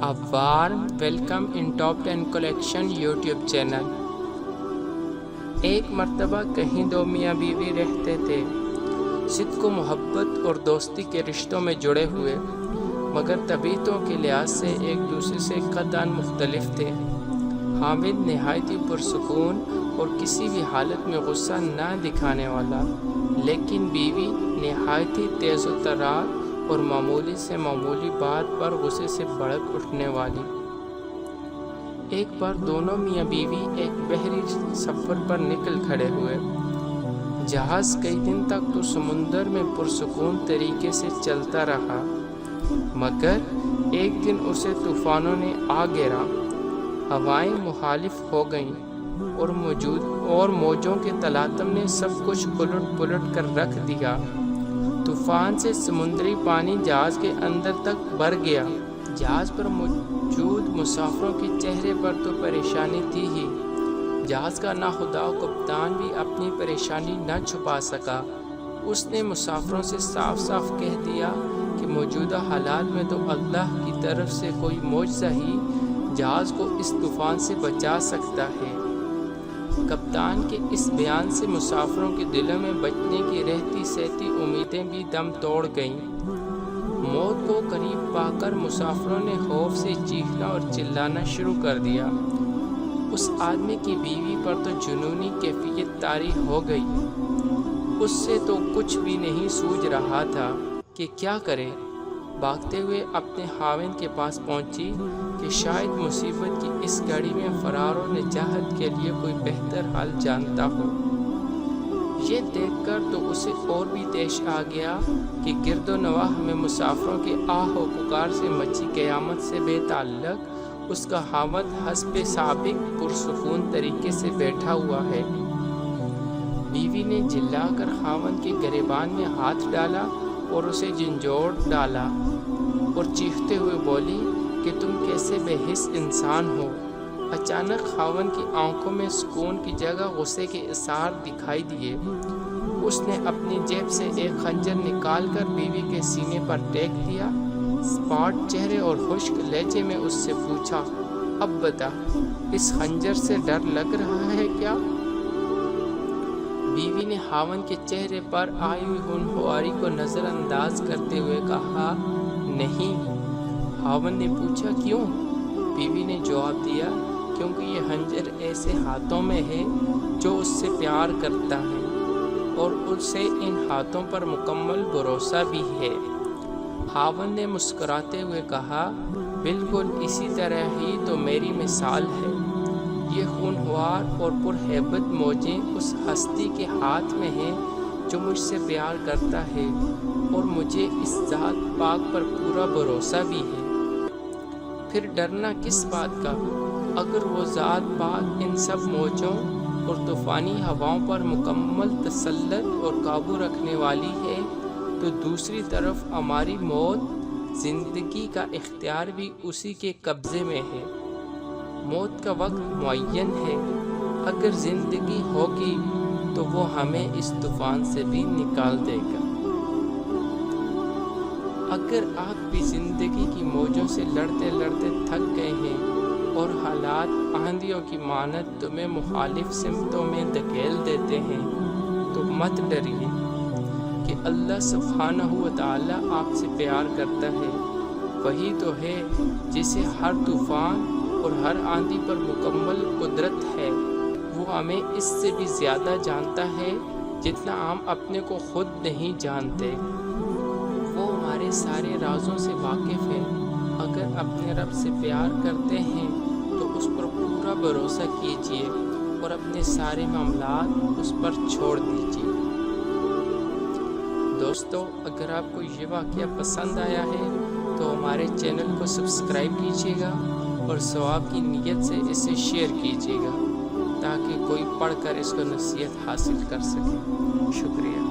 A warm welcome in Top 10 Collection YouTube channel. एक मर्तबा कहीं दो मियाँ बीवी रहते थे, सिद्क़ व मोहब्बत और दोस्ती के रिश्तों में जुड़े हुए, मगर तबीयतों के लिहाज से एक दूसरे से कतई मुख्तलिफ थे। हामिद नहायत ही पुरसुकून और किसी भी हालत में गुस्सा न दिखाने वाला, लेकिन बीवी नहायत ही तेज़ व तर्रार और मामूली से मामूली बात पर गुस्से से भड़क उठने वाली। एक बार दोनों मियाँ बीवी एक बहरी सफ़र पर निकल खड़े हुए। जहाज़ कई दिन तक तो समुंदर में पुरसुकून तरीके से चलता रहा, मगर एक दिन उसे तूफ़ानों ने आ घेरा। हवाएं मुखालिफ हो गईं और मौजों के तलातम ने सब कुछ उलट पुलट कर रख दिया। तूफ़ान से समुद्री पानी जहाज़ के अंदर तक भर गया। जहाज़ पर मौजूद मुसाफिरों के चेहरे पर तो परेशानी थी ही। जहाज़ का नाखुदा कप्तान भी अपनी परेशानी न छुपा सका। उसने मुसाफिरों से साफ साफ कह दिया कि मौजूदा हालात में तो अल्लाह की तरफ से कोई मौजज़ा ही जहाज़ को इस तूफ़ान से बचा सकता है। कप्तान के इस बयान से मुसाफिरों के दिलों में बचने की रहती सहती उम्मीदें भी दम तोड़ गईं। मौत को करीब पाकर मुसाफिरों ने खौफ से चीखना और चिल्लाना शुरू कर दिया। उस आदमी की बीवी पर तो जुनूनी कैफियत तारी हो गई। उससे तो कुछ भी नहीं सूझ रहा था कि क्या करे। भागते हुए अपने खाविंद के पास पहुंची कि शायद मुसीबत की इस घड़ी में फरार और निजात के लिए कोई बेहतर हाल जानता हो। ये देखकर तो उसे और भी देश आ गया कि गिरदो नवाह में मुसाफिरों के आह व पुकार से मची क़यामत से बेताल्लुक़ उसका खाविंद हस्बे साबिक पुरसुकून तरीके से बैठा हुआ है। बीवी ने चिल्लाकर खाविंद के गिरेबान में हाथ डाला और उसे झंझोड़ डाला और चीखते हुए बोली कि तुम कैसे बेहिस इंसान हो। अचानक खाविंद की आंखों में सुकून की जगह गुस्से के इशार दिखाई दिए। उसने अपनी जेब से एक खंजर निकालकर बीवी के सीने पर टेक दिया। स्पॉट चेहरे और खुश्क लहजे में उससे पूछा, अब बता, इस खंजर से डर लग रहा है क्या? बीवी ने खाविंद के चेहरे पर आई हुई होनहारी को नज़रअंदाज करते हुए कहा, नहीं। खाविंद ने पूछा, क्यों? बीवी ने जवाब दिया, क्योंकि ये खंजर ऐसे हाथों में है जो उससे प्यार करता है और उसे इन हाथों पर मुकम्मल भरोसा भी है। खाविंद ने मुस्कुराते हुए कहा, बिल्कुल इसी तरह ही तो मेरी मिसाल है। ये खूनख्वार और पुरहैबत मौजें उस हस्ती के हाथ में हैं जो मुझसे प्यार करता है और मुझे इस ज़ात पाक पर पूरा भरोसा भी है। फिर डरना किस बात का? अगर वो ज़ात पाक इन सब मौजों और तूफ़ानी हवाओं पर मुकम्मल तसल्लुत और काबू रखने वाली है, तो दूसरी तरफ हमारी मौत, ज़िंदगी का इख्तियार भी उसी के कब्ज़े में है। मौत का वक्त मुअय्यन है। अगर ज़िंदगी होगी तो वो हमें इस तूफ़ान से भी निकाल देगा। अगर आप भी ज़िंदगी की मौजों से लड़ते लड़ते थक गए हैं और हालात आंधियों की मानत तुम्हें मुखालिफ सिमतों में धकेल देते हैं, तो मत डरिए कि अल्लाह सुब्हानहू व तआला आपसे प्यार करता है। वही तो है जिसे हर तूफ़ान और हर आंधी पर मुकम्मल कुदरत है। वो हमें इससे भी ज़्यादा जानता है जितना हम अपने को खुद नहीं जानते। वो हमारे सारे राज़ों से वाकिफ़ है। अगर अपने रब से प्यार करते हैं तो उस पर पूरा भरोसा कीजिए और अपने सारे मामलात उस पर छोड़ दीजिए। दोस्तों, अगर आपको ये वाक़या पसंद आया है तो हमारे चैनल को सब्सक्राइब कीजिएगा और सवाब की नीयत से इसे शेयर कीजिएगा ताकि कोई पढ़कर इसको नसीहत हासिल कर सके। शुक्रिया।